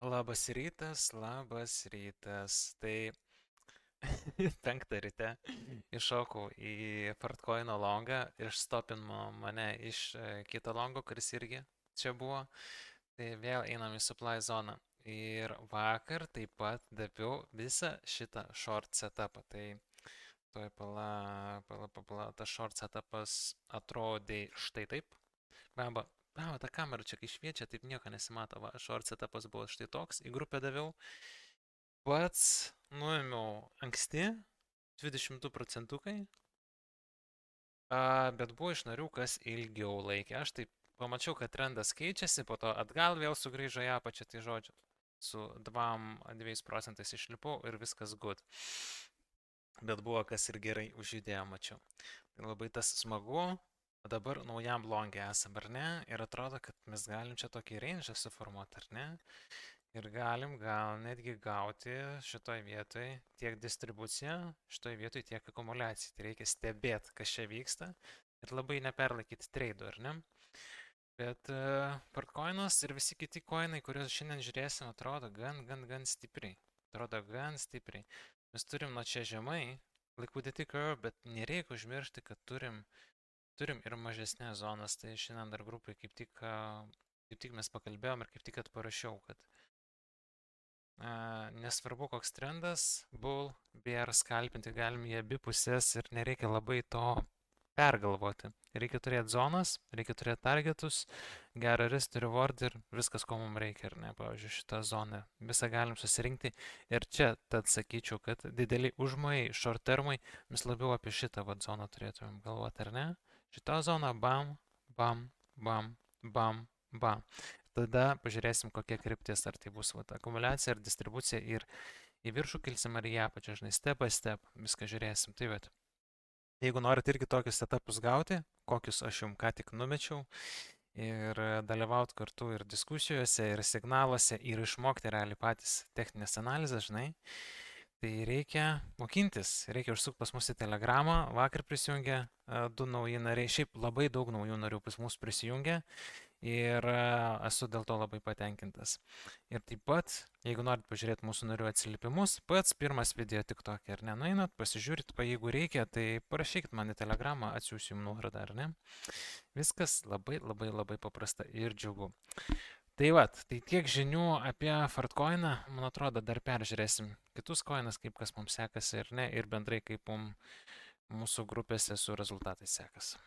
Labas rytas, labas rytas. Tai 5 ryte iššokau į Fartcoino longą, išstopino mane iš kito longo, kuris irgi čia buvo. Tai vėl einam į supply zoną. Ir vakar taip pat daviau visą šitą short setupą. Tai tuoj pala, tas short setupas atrodė štai taip. Bamba, ta kamera čia kai šviečia, taip nieko nesimato. Va, short setupas buvo štai toks, į grupę daviau. Pats nuėmiau anksti, 22 procentukai, bet buvo iš narių, kas ilgiau laikė. Aš taip pamačiau, kad trendas keičiasi, po to atgal vėl sugrįžo į apačią, tai žodžiu, su 2% išlipau ir viskas good. Bet buvo kas ir gerai užjudėjo, mačiau. Tai labai tas smagu. O dabar naujam longė esam, ar ne? Ir atrodo, kad mes galim čia tokį range suformuoti, ar ne? Ir galim gal netgi gauti šitoj vietoj tiek distribuciją, šitoj vietoj tiek akumuliaciją. Tai reikia stebėti, kas čia vyksta ir labai neperlaikyti treidų, ar ne? Bet Fartcoinas ir visi kiti coinai, kuriuos šiandien žiūrėsim, atrodo gan stipriai. Atrodo gan stipriai. Mes turim nuo čia žemai liquidity curve, bet nereikia užmiršti, kad turim ir mažesnės zonas. Tai šiandien dar grupai kaip tik mes pakalbėjom ir kaip tik parašiau, kad nesvarbu koks trendas, bull, bear skalpinti galim į abi pusės ir nereikia labai to pergalvoti. Reikia turėti zonas, reikia turėti targetus, gerą risk to reward ir viskas, ko mums reikia, ar ne, pavyzdžiui, šitą zoną. Visą galim susirinkti ir čia tad sakyčiau, kad dideli užmojai, short termai, mes labiau apie šitą zoną turėtumėm galvoti, ar ne? Šitą zoną bam, bam, bam, bam, bam. Tada pažiūrėsim, kokia kryptis, ar tai bus akumuliacija ar distribucija ir į viršų kilsim ar į apačią, žinai, step by step, viską žiūrėsim. Tai bet, jeigu norit irgi tokius setupus gauti, kokius aš jums ką tik numečiau, ir dalyvauti kartu ir diskusijose, ir signaluose, ir išmokti realiai patys techninės analizės, žinai, tai reikia mokintis, reikia užsukti pas mus į Telegramą, vakar prisijungė 2 nauji nariai, šiaip labai daug naujų narių pas mus prisijungė. Ir esu dėl to labai patenkintas. Ir taip pat, jeigu norit pažiūrėti mūsų narių atsiliepimus, pats pirmas video tik tokį, ar ne, nueinat, pasižiūrit, jeigu reikia, tai parašykit man į Telegramą, atsiųsiu jums nuorodą, ar ne. Viskas labai paprasta ir džiugu. Tai tai tiek žinių apie Fartcoiną, man atrodo, dar peržiūrėsim kitus coinus, kaip kas mums sekasi ir ne, ir bendrai kaip mūsų grupėse su rezultatais sekasi.